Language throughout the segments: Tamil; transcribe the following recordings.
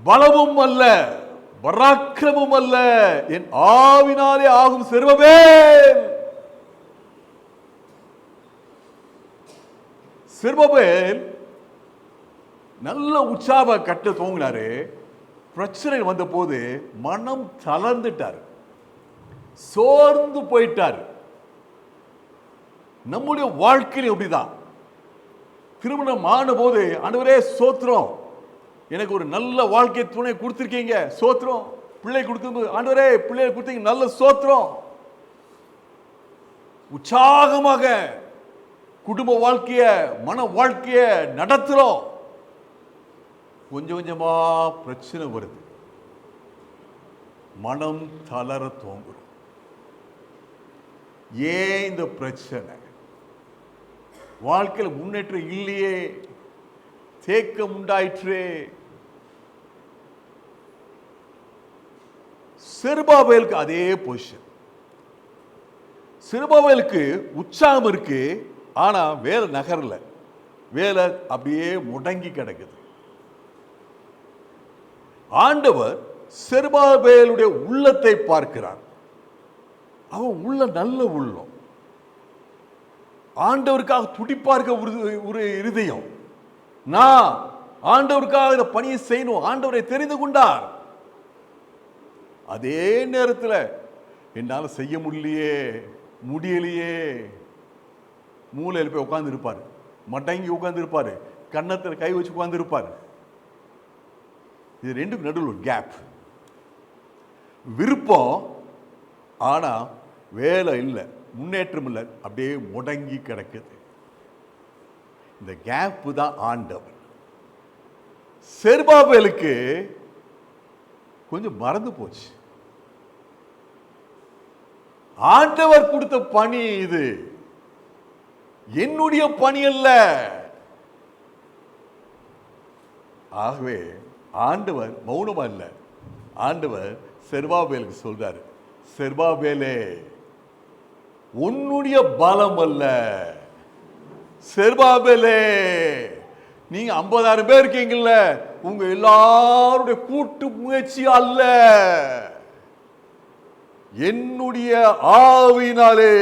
பலமும் அல்ல, பராக்கிரமும் அல்ல, என் ஆவினாலே ஆகும் செர்பபேல். செர்பபேல் நல்ல உற்சாக கட்ட துவங்கினாரு. பிரச்சனை வந்த போது மனம் தளர்ந்துட்டார், சோர்ந்து போயிட்டார். நம்முடைய வாழ்க்கையில அப்படிதான். திருமணம் ஆன போது ஆண்டவரே சோத்திரம், எனக்கு ஒரு நல்ல வாழ்க்கை துணை கொடுத்திருக்கீங்க, சோத்திரம். பிள்ளை கொடுத்து ஆண்டவரே பிள்ளையை கொடுத்தீங்க, நல்ல சோத்திரம். உற்சாகமாக குடும்ப வாழ்க்கைய மன வாழ்க்கைய நடத்துறோம். கொஞ்சம் கொஞ்சமா பிரச்சனை வருது, மனம் தளர தோங்குறோம். ஏன் இந்த பிரச்சனை? வாழ்க்கையில் முன்னேற்றம் இல்லையே, தேக்கம் உண்டாயிற்று. செருபாபேலுக்கு அதே பொசிஷன். செருபாபேலுக்கு உற்சாகம் இருக்கு, ஆனா வேலை நகரல, வேலை அப்படியே முடங்கி கிடக்குது. ஆண்டவர் செருபாபேலுடைய உள்ளத்தை பார்க்கிறார். அவன் உள்ள நல்ல உள்ளம், ஆண்டவருக்காக துடிப்பார்க்க ஒரு இருதயம். நான் ஆண்டவருக்காக இந்த பணியை செய்யணும், ஆண்டவரை தெரிந்து கொண்டார். அதே நேரத்தில் என்னால் செய்ய முடியலையே, மூலையில் போய் உட்கார்ந்து இருப்பார், மடங்கி உட்கார்ந்து இருப்பார், கன்னத்தில் கை வச்சு உட்கார்ந்து இருப்பார். இது ரெண்டுக்கு நடுவில் ஒரு கேப். விருப்பம், ஆனா வேலை இல்லை, முன்னேற்றம் இல்லை, அப்படியே முடங்கி கிடக்குது. இந்த கேப் தான் ஆண்டவர். செருபாபேலுக்கு கொஞ்சம் மறந்து போச்சு. ஆண்டவர் கொடுத்த பணி இது, என்னுடைய பணி அல்ல. ஆகவே ஆண்டவர் மௌனமா இல்ல, ஆண்டவர் செருபாபேலுக்கு சொல்றாரு, செருபாபேலே உன்னுடைய பலம் அல்ல, செருபாபேலே நீங்க 50,000 பேர் இருக்கீங்கல்ல, உங்க எல்லாருடைய கூட்டு முயற்சி அல்ல, என்னுடைய ஆவினாலே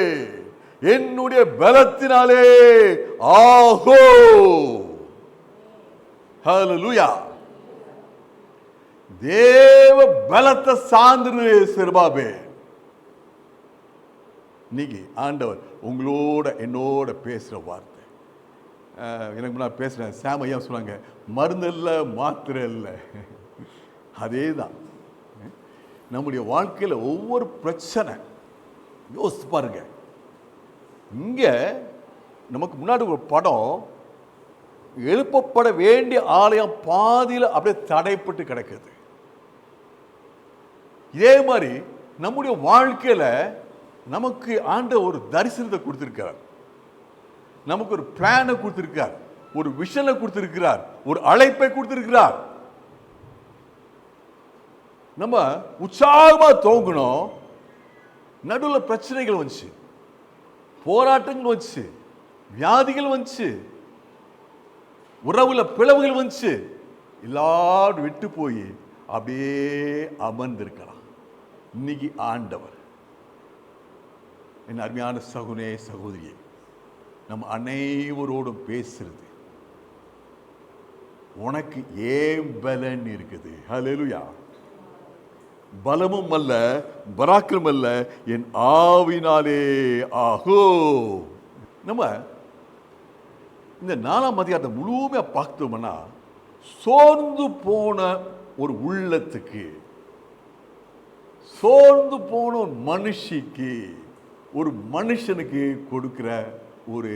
என்னுடைய பலத்தினாலே ஆகோ. ஹல்லேலூயா. தேவ பலத்தை சார்ந்து செருபாபேல். இன்னைக்கு ஆண்டவர் உங்களோட என்னோட பேசுற வார்த்தை, எனக்கு முன்னாடி பேசுறேன் சாம் ஐயா சொன்னாங்க, மருந்து இல்லை மாத்திரை இல்லை. அதே தான் நம்முடைய வாழ்க்கையில் ஒவ்வொரு பிரச்சனை. யோசித்து பாருங்க, இங்க நமக்கு முன்னாடி ஒரு படம், எழுப்பப்பட வேண்டிய ஆலயம் பாதியில் அப்படியே தடைப்பட்டு கிடக்குது. இதே மாதிரி நம்முடைய வாழ்க்கையில நமக்கு ஆண்டவர் ஒரு தரிசனத்தை கொடுத்திருக்கிறார், நமக்கு ஒரு பிளானை கொடுத்திருக்கிறார், ஒரு விஷனை கொடுத்திருக்கிறார், ஒரு அழைப்பை கொடுத்திருக்கிறார். நம்ம உற்சாகமா தோங்கணும். நடுவில் பிரச்சனைகள் வந்துச்சு, போராட்டங்கள் வந்துச்சு, வியாதிகள் வந்துச்சு, உறவுல பிளவுகள் வந்துச்சு, எல்லாரும் விட்டு போய் அப்படியே அமர்ந்திருக்கலாம். இன்னைக்கு ஆண்டவர் என் அருமையான சகுனே சகோதரியே, நம்ம அனைவரோடும் பேசுறது, உனக்கு ஏன் பலன் இருக்குது? ஹல்லேலூயா. பலமும் அல்ல, பராக்கிரமும் அல்ல, என் ஆவினாலே ஆகோ. நம்ம இந்த 4ஆம் அதிகாரத்தை முழுமையா பார்த்தோம்னா, சோர்ந்து போன ஒரு உள்ளத்துக்கு, சோர்ந்து போன ஒரு மனுஷிக்கு, ஒரு மனுஷனுக்கு கொடுக்கிற ஒரு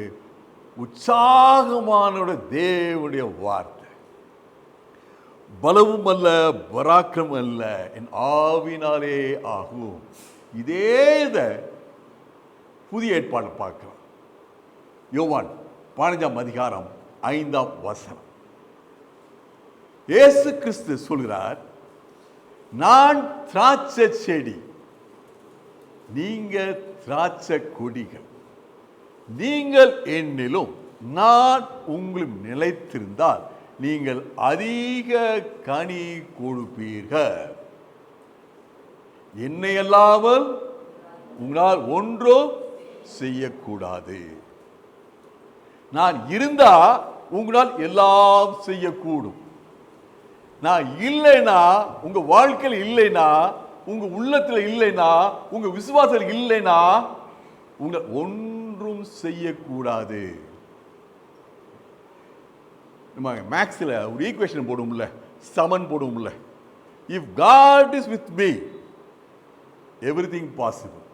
உற்சாகமான தேவனுடைய வார்த்தை. பலமும் அல்ல, பராக்கிரமும் அல்ல, என் ஆவினாலே ஆகும். இதே புதிய ஏற்பாடு பார்க்கலாம். யோவான் 15ஆம் அதிகாரம் 5ஆம் வசனம். இயேசு கிறிஸ்து சொல்கிறார், நான் திராட்சை செடி, நீங்க திராட்சை கொடிகள், நீங்கள் என்னிலும் நான் உங்களும் நிலைத்திருந்தால் நீங்கள் அதிக கனி கொடுப்பீர்கள். என்னை அல்லாமல் உங்களால் ஒன்றும் செய்யக்கூடாது. நான் இருந்தா உங்களால் எல்லாம் செய்யக்கூடும். நான் இல்லைன்னா, உங்க வாழ்க்கையில் இல்லைன்னா, உங்க உள்ளத்தில் இல்லைன்னா, உங்க விசுவாசத்தில் இல்லைன்னா உங்க ஒன்றும் செய்யக்கூடாது. நம்ம மேக்ஸ்ல ஒரு ஈக்குவேஷன் போடுவோம்ல, சமன் போடுவோம்ல. If God is with me, everything possible.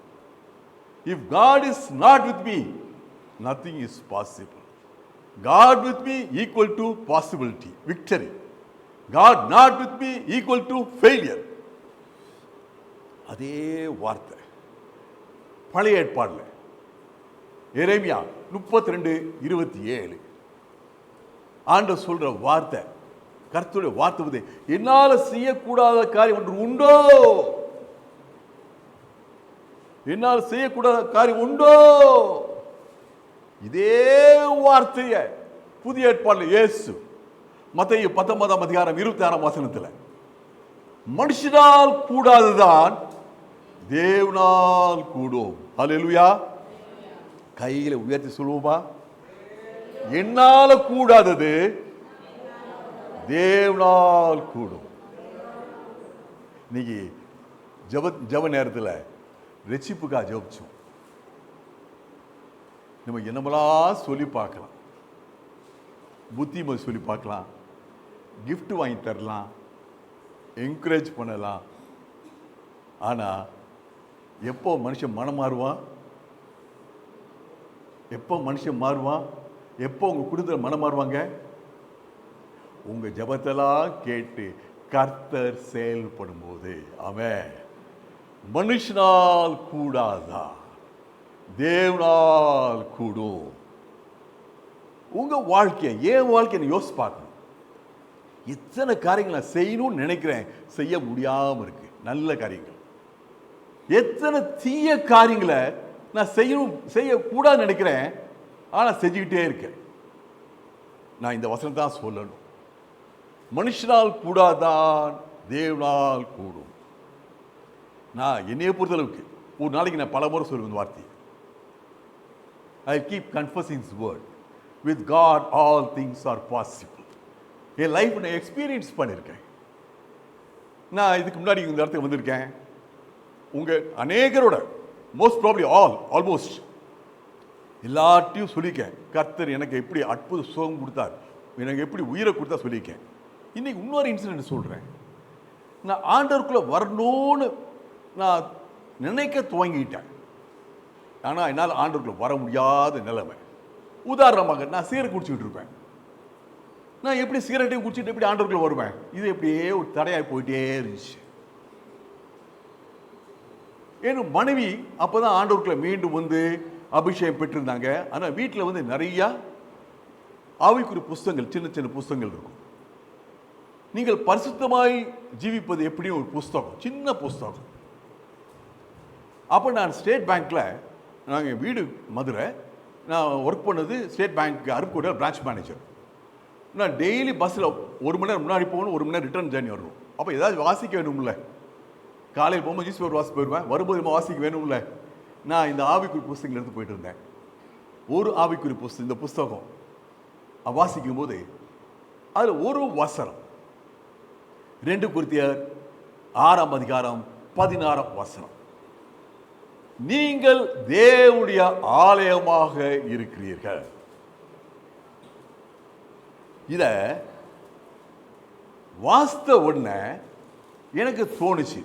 If God is not with me, nothing is possible. God with me equal to possibility, victory. God not with me equal to failure. அதே வார்த்தை பழைய ஏற்பாடுல எரேமியா 32:27 ஆண்டவர் சொல்ற வார்த்தை, கர்த்தருடைய வார்த்தை வந்து, என்னால செய்யக்கூடாத காரியம் ஒன்று உண்டோ? என்னால் செய்யக்கூடாத காரியம் உண்டோ? இதே வார்த்தைய புதிய ஏற்பாடுல இயேசு மத்தேயு 19:26 மனுஷனால் கூடாதுதான் தேவனால் கூடும். ஹல்லேலூயா. கையில உயர்த்தி சொல்லுவோமா? என்னால கூடாதது தேவனால் கூடும். இன்னைக்கு ஜெப நேரத்தில் ரட்சிப்புக்கா ஜெபிச்சோம். நம்ம என்னமெல்லாம் சொல்லி பார்க்கலாம், புத்திமதி சொல்லி பார்க்கலாம், கிஃப்ட் வாங்கி தரலாம், என்கரேஜ் பண்ணலாம். ஆனால் எப்போ மனுஷன் மனம் மாறுவான்? எப்போ மனுஷன் மாறுவான்? எப்போ உங்கள் குடும்பத்தில் மனம் மாறுவாங்க? உங்கள் ஜெபத்தெல்லாம் கேட்டு கர்த்தர் செயல்படும் போது. ஆமென். மனுஷனால் கூடாதா, தேவனால் கூடும். உங்கள் வாழ்க்கையை, என் வாழ்க்கையை யோசிச்சு பார்க்கணும். எத்தனை காரியங்கள் நான் செய்யணும்னு நினைக்கிறேன், செய்ய முடியாமல் இருக்கு. நல்ல காரியங்கள். எத்தனை தீய காரியங்களை நான் செய்யக்கூடாது நினைக்கிறேன், ஆனால் செஞ்சுக்கிட்டே இருக்கேன். நான் இந்த வசனம் தான் சொல்லணும். மனுஷனால் கூடாதான், தேவனால் கூடும். நான் என்னைய பொறுத்தளவுக்கு ஒரு நாளைக்கு நான் பல முறை சொல்லுவேன் இந்த வார்த்தை. I keep confessing His word. With God all things are possible. N life நான் எக்ஸ்பீரியன்ஸ் பண்ணியிருக்கேன். நான் இதுக்கு முன்னாடி இந்த இடத்துக்கு வந்திருக்கேன். உங்கள் அநேகரோட மோஸ்ட் ப்ராப்ளி ஆல்மோஸ்ட் எல்லாத்தையும் சொல்லியிருக்கேன். கர்த்தர் எனக்கு எப்படி அற்புத சுகம் கொடுத்தார், எனக்கு எப்படி உயிரை கொடுத்தா சொல்லியிருக்கேன். இன்னைக்கு இன்னொரு இன்சிடென்ட் சொல்கிறேன். நான் ஆண்டவருக்குள்ளே வரணும்னு நான் நினைக்க துவங்கிட்டேன். ஆனால் என்னால் ஆண்டவருக்குள்ளே வர முடியாத நிலைமை. உதாரணமாக, நான் சிகரெட் குடிச்சிக்கிட்டு இருப்பேன். நான் எப்படி சிகரெட்டையும் குடிச்சிட்டு எப்படி ஆண்டவருக்குள்ளே வருவேன்? இது எப்படியே ஒரு தடையாகி போயிட்டே இருந்துச்சு. என் மனைவி அப்போ தான் ஆண்டவருக்குள்ளே மீண்டும் வந்து அபிஷேகம் பெற்றிருந்தாங்க. ஆனால் வீட்டில் வந்து நிறையா ஆவிக்குரிய புஸ்தகங்கள், சின்ன சின்ன புஸ்தகங்கள் இருக்கும். நீங்கள் பரிசுத்தமாய் ஜீவிப்பது எப்படியும் ஒரு புஸ்தகம், சின்ன புஸ்தகம். அப்போ நான் ஸ்டேட் பேங்க்கில், நாங்கள் வீடு மதுரை, நான் ஒர்க் பண்ணது ஸ்டேட் பேங்க் அருப்புக்கோட்டையில் பிரான்ச் மேனேஜர். நான் டெய்லி பஸ்ஸில் 1 மணி நேரம் முன்னாடி போகணும், 1 மணி நேரம் ரிட்டர்ன் ஜேர்னி வரணும். அப்போ ஏதாவது வாசிக்க வேணும்ல. காலையில் போகும்போது நியூஸ் பேப்பர் வாசி போயிடுவேன், வரும்போது நம்ம வாசிக்க வேணும்ல. நான் இந்த ஆவிக்குறி புஸ்தகங்கள் எடுத்து போயிட்டு இருந்தேன். ஒரு ஆவிக்குறி புஸ்தகம், இந்த புஸ்தகம் வாசிக்கும் போது அதில் ஒரு வசனம், 2 கொரிந்தியர் 6:16 நீங்கள் தேவனுடைய ஆலயமாக இருக்கிறீர்கள். இத வாஸ்த உடனே எனக்கு தோணுச்சு,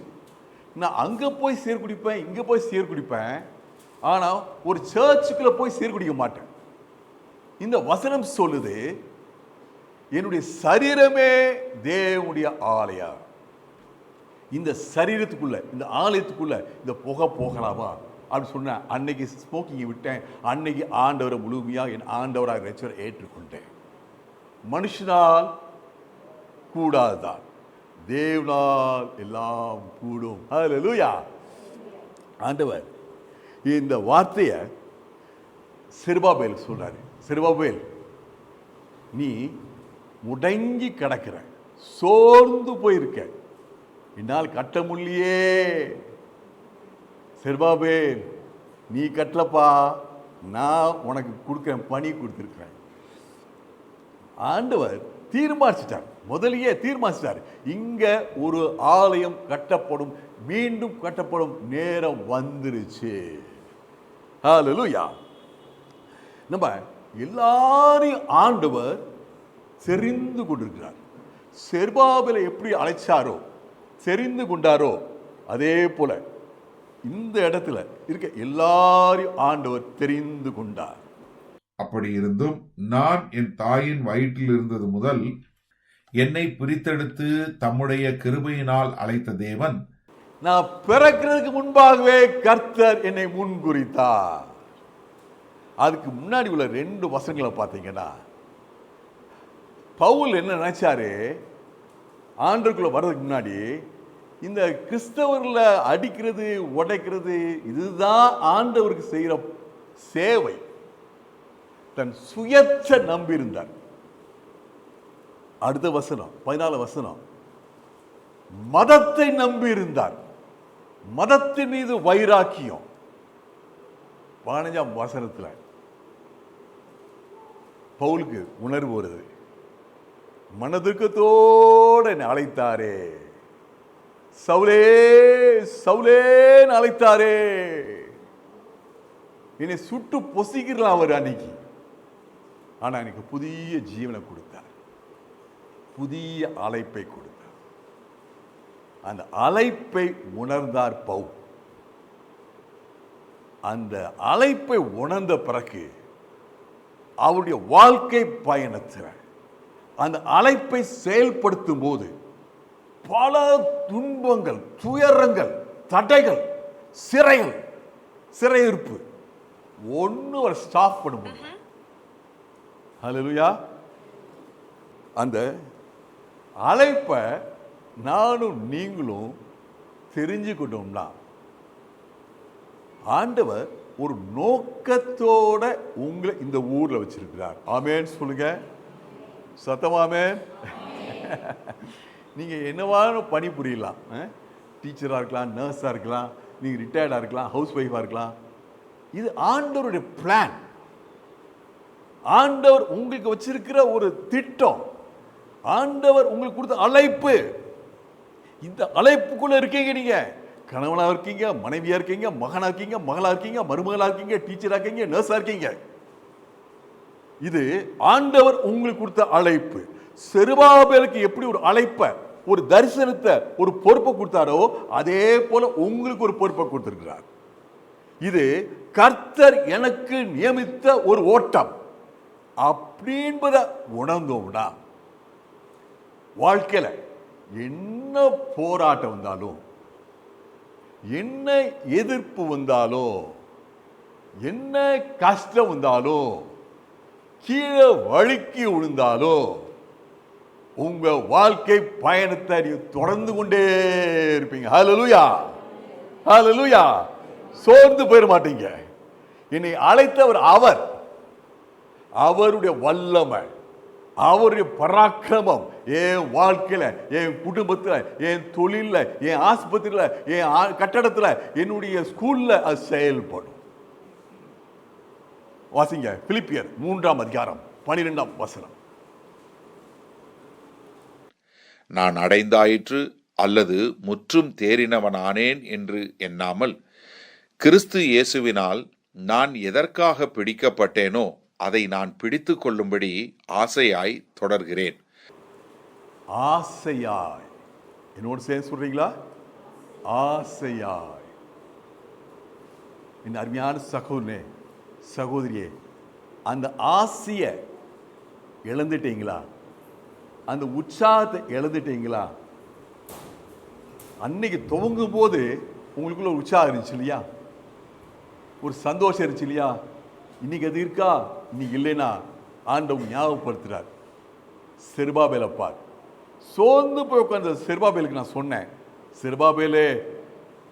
நான் அங்கே போய் சீர்குடிப்பேன், இங்கே போய் சீர்குடிப்பேன், ஆனால் ஒரு சர்ச்சுக்குள்ளே போய் சீர்குடிக்க மாட்டேன். இந்த வசனம் சொல்லுது, என்னுடைய சரீரமே தேவனுடைய ஆலயம். இந்த சரீரத்துக்குள்ள, இந்த ஆலயத்துக்குள்ள இந்த புகை போகலாமா அப்படின்னு சொன்ன அன்னைக்கு ஸ்மோக்கிங்கை விட்டேன். அன்னைக்கு ஆண்டவரை முழுமையாக என் ஆண்டவராக ரட்சகரை ஏற்றுக்கொண்டேன். மனுஷனால் கூடாதுதான், தேவனால் எல்லாம் கூடும். ஹல்லேலூயா. ஆண்டவர் இந்த வார்த்தையை செருபாபேல் சொல்றாரு. செருபாபேல், நீ முடங்கி கிடக்கிறேன், சோர்ந்து போயிருக்கேன், என்னால் கட்ட முடியலையே. செருபாபேல், நீ கட்டலப்பா, நான் உனக்கு கொடுக்குறேன், பணி கொடுத்துருக்கிறேன். ஆண்டவர் தீர்மானிச்சிட்டார், முதலியே தீர்மானிச்சிட்டார். இங்க ஒரு ஆலயம் கட்டப்படும், மீண்டும் கட்டப்படும் நேரம் வந்துருச்சு. ஹல்லேலூயா. நம்ம எல்லாரையும் ஆண்டவர் தெரிந்து கொண்டிருக்கிறார். செருபாபேலை எப்படி அழைச்சாரோ, தெரிந்து கொண்டாரோ, அதே போல இந்த இடத்துல இருக்க எல்லாரையும் ஆண்டவர் தெரிந்து கொண்டார். அப்படி இருந்தும் நான் என் தாயின் வயிற்றில் இருந்தது முதல் என்னை பிரித்தெடுத்து தம்முடைய கிருபையினால் அழைத்த தேவன், நான் பிறக்கிறதுக்கு முன்பாகவே கர்த்தர் என்னை முன்குறித்தார். அதுக்கு முன்னாடி உள்ள 2 வசனங்களை பார்த்தீங்கன்னா, பவுல் என்ன நினைச்சாரு, ஆண்டவருக்குள்ள வர்றதுக்கு முன்னாடி இந்த கிறிஸ்தவர்ல அடிக்கிறது, உடைக்கிறது, இதுதான் ஆண்டவருக்கு செய்யற சேவை. தன் சுயத்தை நம்பியிருந்தார். அடுத்த வசனம் 14 வசனம், மதத்தை நம்பி இருந்தார். மதத்தின் மீது வைராக்கியம். 15ஆம் வசனத்துல பவுலுக்கு உணர்வு வருது, மனதுக்கத்தோடு என்னை அழைத்தாரே, சவுலே சவுலேன்னு அழைத்தாரே. என்னை சுட்டு பொசிக்கிறார் அவர் அன்னைக்கு. ஆனா எனக்கு புதிய ஜீவனை கொடுத்தார், புதிய அழைப்பை கொடுத்தார். அந்த அழைப்பை உணர்ந்தார் பவுல். அந்த அழைப்பை உணர்ந்த பிறகு அவருடைய வாழ்க்கை பயணத்தில் அந்த அழைப்பை செயல்படுத்தும் போது பல துன்பங்கள், துயரங்கள், தடைகள், சிறைகள், சிறையிருப்பு ஒன்னு ஒரு ஸ்டாப் பண்ண முடியும். ஹல்லேலூயா. அந்த அழைப்பை நானும் நீங்களும் தெரிஞ்சுக்கிட்டோம்னா, ஆண்டவர் ஒரு நோக்கத்தோட உங்களை இந்த ஊர்ல வச்சிருக்கிறார். ஆமென் சொல்லுங்க, சத்தமாமேன். நீங்க என்னவான பணி புரியலாம், டீச்சரா இருக்கலாம், நர்ஸா இருக்கலாம், நீங்க ரிட்டையர்டா இருக்கலாம், ஹவுஸ் ஒய்ஃபா இருக்கலாம். இது ஆண்டவருடைய பிளான். ஆண்டவர் உங்களுக்கு வச்சிருக்கிற ஒரு திட்டம். ஆண்டவர் உங்களுக்கு கொடுத்த அழைப்பு. இந்த அழைப்புக்குள்ள இருக்கீங்க. நீங்க கணவனா இருக்கீங்க, மனைவியா இருக்கீங்க, மகனா இருக்கீங்க, மகளா இருக்கீங்க, மருமகளா இருக்கீங்க, டீச்சரா இருக்கீங்க, நர்ஸா இருக்கீங்க. இது ஆண்டவர் உங்களுக்கு கொடுத்த அழைப்பு. செருபாபேலுக்கு எப்படி ஒரு அழைப்பை, ஒரு தரிசனத்தை, ஒரு பொறுப்பை கொடுத்தாரோ, அதே போல உங்களுக்கு ஒரு பொறுப்பை கொடுத்திருக்கிறார். இது கர்த்தர் எனக்கு நியமித்த ஒரு ஓட்டம் அப்படின்பத உணர்ந்தோம்னா, வாழ்க்கையில என்ன போராட்டம் வந்தாலும், என்ன எதிர்ப்பு வந்தாலும், என்ன கஷ்டம் வந்தாலும், கீழே வழுக்கி விழுந்தாலும், உங்க வாழ்க்கை பயணத்தை தொடர்ந்து கொண்டே இருப்பீங்க. ஹல்லேலூயா, ஹல்லேலூயா. சோர்ந்து போயிட மாட்டீங்க. என்னை அழைத்தவர் அவர். அவருடைய வல்லமை, அவருடைய பராக்கிரமம் என் வாழ்க்கையில, என் குடும்பத்துல, என் தொழில, என் ஆஸ்பத்திரியில, என் கட்டடத்துல, என்னுடைய ஸ்கூல்ல அது செயல்படும். வாசிங்க பிலிப்பியர் 3ஆம் அதிகாரம் 12ஆம் வசனம். நான் அடைந்தாயிற்று அல்லது முற்றும் தேறினவனானேன் என்று எண்ணாமல், கிறிஸ்து இயேசுவினால் நான் எதற்காக பிடிக்கப்பட்டேனோ அதை நான் பிடித்து கொள்ளும்படி ஆசையாய் தொடர்கிறேன். ஆசையாய், என்னோடு சேர்ந்து சொல்றீங்களா? ஆசையாய். இந்த அருமையான சகோதரனே, சகோதரியே, அந்த ஆசையை இழந்துட்டீங்களா? அந்த உற்சாகத்தை இழந்துட்டீங்களா? அன்னைக்கு துவங்கும் போது உங்களுக்குள்ள ஒரு உற்சாகம் இருந்துச்சு இல்லையா? ஒரு சந்தோஷம் இருந்துச்சு இல்லையா? இன்னைக்கு அது இருக்கா? இன்னைக்கு இல்லைன்னா ஆண்டவன் ஞாபகப்படுத்துறார். செருபாபேலை பார். சோர்ந்து போய் உட்கார்ந்த செருபாபேலுக்கு நான் சொன்னேன், செருபாபேலே,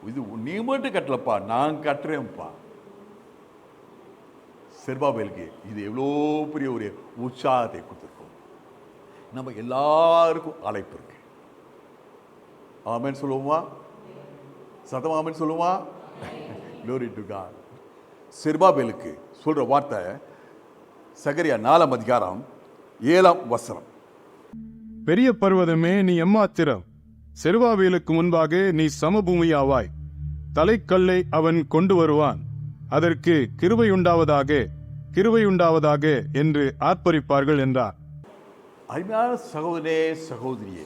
இது நீ மட்டும் கட்டலப்பா, நான் கட்டுறேன்ப்பா. செருபாபேலுக்கு இது எவ்வளோ பெரிய ஒரு உற்சாகத்தை கொடுத்துருக்கோம். நம்ம எல்லாருக்கும் அழைப்பு இருக்கு. ஆமென் சொல்லுவோமா? சத்தமா ஆமென் சொல்லுவோமா? Glory to God. செருபாபேலுக்கு சொல்ற வார்த்தை சகரியா 4 அதிகாரம் 7 பெரிய பர்வதமே நீ எம்மாத்திரம், செருபாபேலுக்கு முன்பாக நீ சமபூமியாவாய். தலைக்கல்லை அவன் கொண்டு வருவான், அதற்கு கிருபையுண்டாவதாக கிருபையுண்டாவதாக என்று ஆர்ப்பரிப்பார்கள் என்றார். அருமையான சகோதரே சகோதரியே,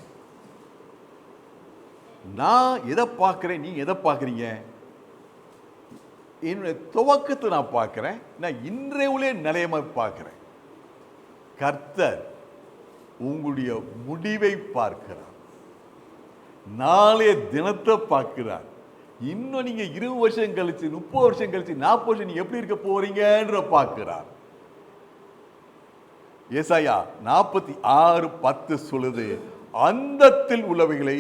நான் எதை பார்க்கிறேன், நீங்க எதை பார்க்குறீங்க? என்னுடைய துவக்கத்தை நான் பார்க்கிறேன், நான் இன்றைய நிலையமா பார்க்கிறேன். கர்த்தர் உங்களுடைய முடிவை பார்க்கிறார், நாளைய தினத்தை பார்க்கிறார். இன்னும் நீங்க 20 வருஷம் கழிச்சு, 30 வருஷம் கழிச்சு, 40 வருஷம் நீங்க எப்படி இருக்க போறீங்கன்ற பார்க்கிறார். ஏசாயா 46:10 சொல்லுது, அந்தத்தில் உள்ளவைகளை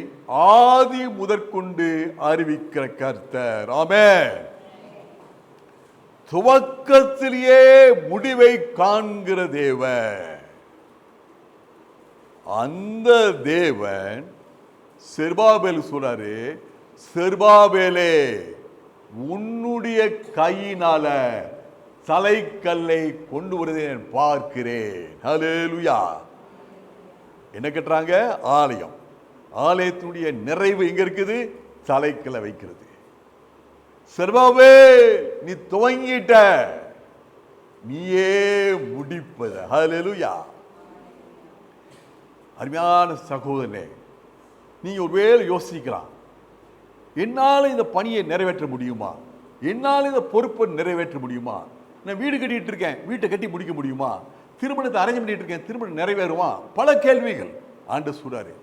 ஆதி முதற்கொண்டு அறிவிக்கிற கர்த்தர். ஆமென். துவக்கத்திலேயே முடிவை காண்கிற தேவன். அந்த தேவன் செருபாபேல் சொல்றாரு, செருபாபேலே உன்னுடைய கையினால தலைக்கல்லை கொண்டு வருவதை நான் பார்க்கிறேன். ஹல்லேலூயா. என்ன கட்டுறாங்க? ஆலயம். ஆலயத்தினுடைய நிறைவு எங்க இருக்குது? தலைக்கல்லை வைக்கிறது. செருபாபேல் நீ துவங்கிட்ட, நீயே முடிப்பது. ஹல்லேலூயா. அருமையான சகோதரனே, நீங்க ஒருவேளை யோசிக்கலாம், என்னால இந்த பணியை நிறைவேற்ற முடியுமா? என்னால இந்த பொறுப்பை நிறைவேற்ற முடியுமா? நான் வீடு கட்டிட்டு இருக்கேன், வீட்டை கட்டி முடிக்க முடியுமா? திருமணத்தை அரேஞ்ச் பண்ணிட்டு இருக்கேன், திருமணம் நிறைவேறுமா? பல கேள்விகள். ஆண்டவர் சொல்றாரு,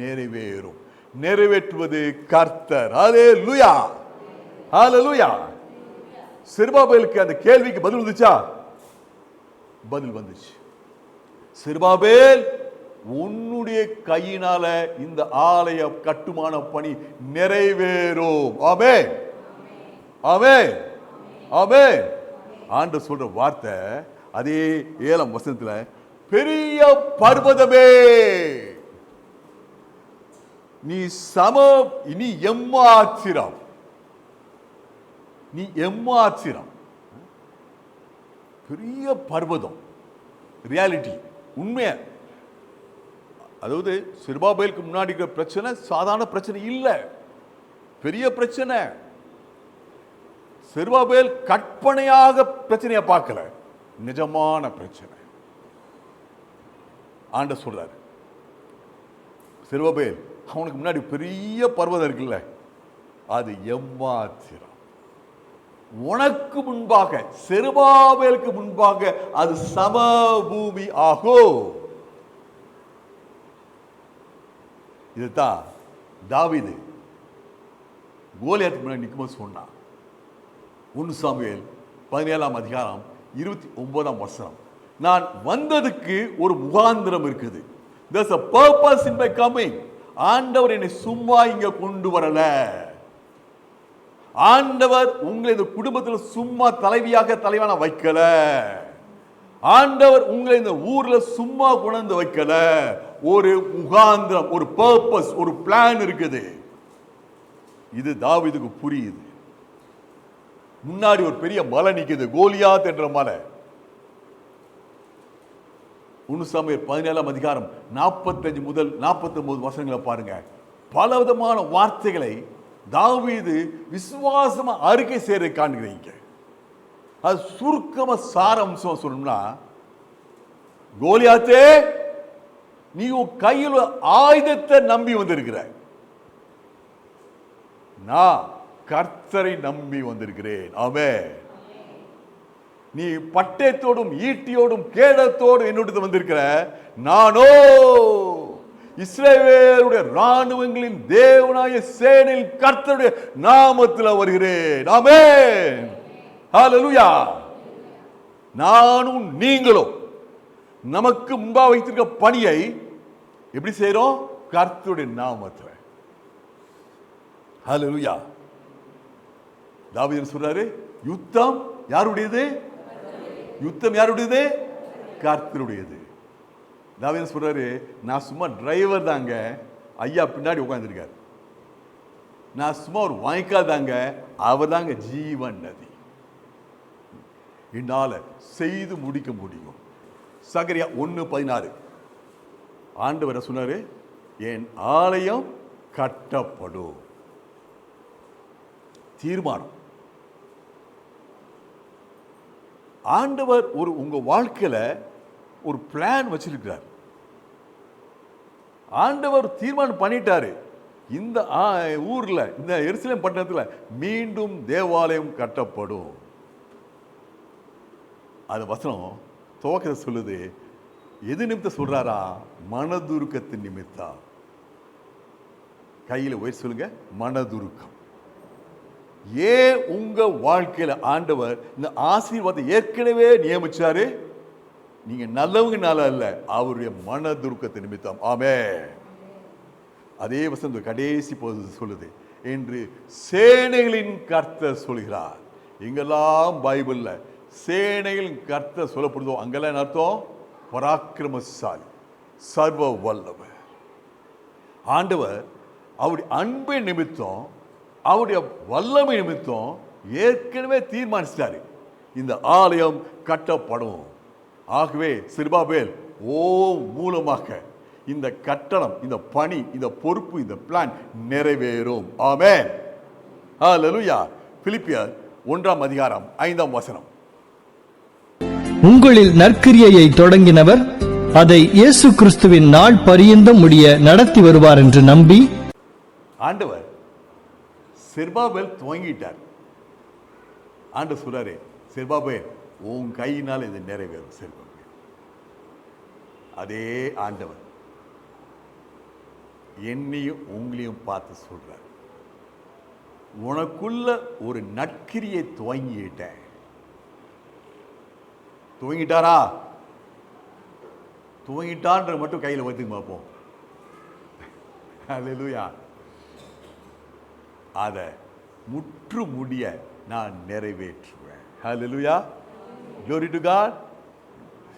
நிறைவேறும். நிறைவேற்றுவது கர்த்தர். ஹல்லேலூயா. ஹல்லேலூயா. செருபாபேலுக்கு அந்த கேள்விக்கு பதில் வந்துச்சா? பதில் வந்துச்சு. செருபாபேல், உன்னுடைய கையினால இந்த ஆலய கட்டுமான பணி நிறைவேறும். ஆமென். ஆமென். ஆமென். ஆண்டவர் சொல்ற வார்த்தை அதே 7 பெரிய பர்வதமே நீ இனி எம்மாத்திரம், நீ எம்மாத்திரம். பெரிய பர்வதம், ரியாலிட்டி, உண்மையா. அதாவது செருபாபேலுக்கு முன்னாடி இருக்கிற பிரச்சனை சாதாரண பிரச்சனை இல்லை, பெரிய பிரச்சனை. செருபாபேல் கற்பனையாக பிரச்சனையை பார்க்கல, நிஜமான பிரச்சனை. ஆண்டவர் சொல்றாரு, செருபாபேல் அவனுக்கு முன்னாடி பெரிய பர்வதம் இருக்குல்ல, அது எம்மாத்திரம். உனக்கு முன்பாக, செருபாபேலுக்கு முன்பாக அது சமபூமி ஆகும். இதுதான் தாவீது கோலியாத்துக்கு முன்னாடி நிக்கும்போது சொன்னான். 1 சாமுவேல் 17 அதிகாரம் 29 நான் வந்ததுக்கு ஒரு முகாந்திரம் இருக்குது. There's a purpose in my coming. ஆண்டவர் என்னை சும்மா இங்க கொண்டு வரல. ஆண்டவர் உங்களை இந்த குடும்பத்தில் சும்மா தலைவியான வைக்கல. ஆண்டவர் உங்களை இந்த ஊர்ல சும்மா கொண்டு வைக்கல. ஒரு முகாந்திரம், ஒரு பர்பஸ், ஒரு பிளான் இருக்குது. இது தாவீதுக்கு புரியுது. முன்னாடி ஒரு பெரிய மலை நிக்குது, கோலியாத் என்ற மலை. 1 சாமுவேல் 17 அதிகாரம் 45 முதல் 49 பாருங்க. பலவிதமான வார்த்தைகளை தாவீது விசுவாசமா அறிக்கை செய்ய காண்கிறீங்க. அது சுருக்கமா சாரம்சம் சொல்லணும்னா, கோலியாத்தே நீ உன் கையில் ஆயுதத்தை நம்பி வந்திருக்கிற, நான் கர்த்தரை நம்பி வந்திருக்கிறேன். ஆமென். நீ பட்டயத்தோடும் ஈட்டியோடும் கேடத்தோடும் என்னோடு வந்திருக்கிற, நானோ இஸ்ரவேலுடைய ராணுவங்களின் தேவனாய சேனையில் கர்த்தருடைய நாமத்தில் வருகிறேன். ஆமென். ஹல்லேலூயா. நானும் நீங்களும் நமக்கு முன்பாக வைத்திருக்க பணியை எப்படி செய்றோம்? கர்த்தருடைய நாமத்தில். ஹல்லேலூயா. தாவீது சொல்றாரு, யுத்தம் யாருடையது? யுத்தம் யாருடையது? கர்த்தருடையது. தாவீது சொல்றாரு, நான் சும்மா டிரைவர் தாங்க, ஐயா பின்னாடி உட்காந்துருக்காரு. நான் சும்மா ஒரு வாய்க்கால் தாங்க, அவர் தாங்க ஜீவன் நதி. என்னால செய்து முடிக்க முடியும். சகரியா 1:16 ஆண்டவர் சொன்னாரு, என் ஆலயம் கட்டப்படும். தீர்மானம். ஆண்டவர் உங்க வாழ்க்கையில ஒரு பிளான் வச்சிருக்கிறார். ஆண்டவர் தீர்மானம் பண்ணிட்டாரு, இந்த ஊர்ல, இந்த எருசலேம் பட்டணத்துல மீண்டும் தேவாலயம் கட்டப்படும். அது வசனம் துவக்கத்தை சொல்லுது. எது நிமித்தம் சொல்றாரா? மனதுருக்கத்தின் நிமித்தம். கையில் உயர் சொல்லுங்க, மனதுருக்கம். ஏன் உங்க வாழ்க்கையில ஆண்டவர் இந்த ஆசீர்வாதத்தை ஏற்கனவே நியமிச்சாரு? நீங்க நல்லவங்கனால அல்ல, அவருடைய மனதுருக்கத்தின் நிமித்தம். ஆமென். அதே வசனம் கடைசி போது சொல்லுது, என்று சேனைகளின் கர்த்தர் சொல்கிறார். எங்கெல்லாம் பைபிள்ல சேனைகளின் கர்த்தர் சொல்லப்படுதோ அங்கெல்லாம் அர்த்தம் பராக்கிரமசாலி, சர்வ வல்லவர். ஆண்டவர் அவருடைய அன்பின் நிமித்தம், அவருடைய வல்லமை நிமித்தம் ஏற்கனவே தீர்மானிச்சிட்டாரு, இந்த ஆலயம் கட்டப்படும். ஆகவே சிறுபாபேல் மூலமாக இந்த கட்டணம், இந்த பணி, இந்த பொறுப்பு, இந்த பிளான் நிறைவேறும். ஆமென். ஹல்லேலூயா. பிலிப்பியர் 1:5 உங்களில் நற்கிரியையை தொடங்கினவர் அதை இயேசு கிறிஸ்துவின் நாள் பரியந்தம் முடிய நடத்தி வருவார் என்று நம்பி, ஆண்டவர் செருபாபேல் துவங்கிட்டார். ஆண்டவர் சொல்றாரு, செருபாபேல் உன் கையினால் இது நிறைவேறும். செருபாபேல் அதே ஆண்டவர் என்னையும் உங்களையும் பார்த்து சொல்றார், உனக்குள்ள ஒரு நற்கிரியை துவங்கிட்டேன். துவங்கிட்டாரா? துவங்கிட்டான்ற மட்டும் கையில் வைத்துக்கு பார்ப்போம். ஹல்லேலூயா. அதை முற்று முடிய நான் நிறைவேற்றுவேன். ஹல்லேலூயா. Glory to God.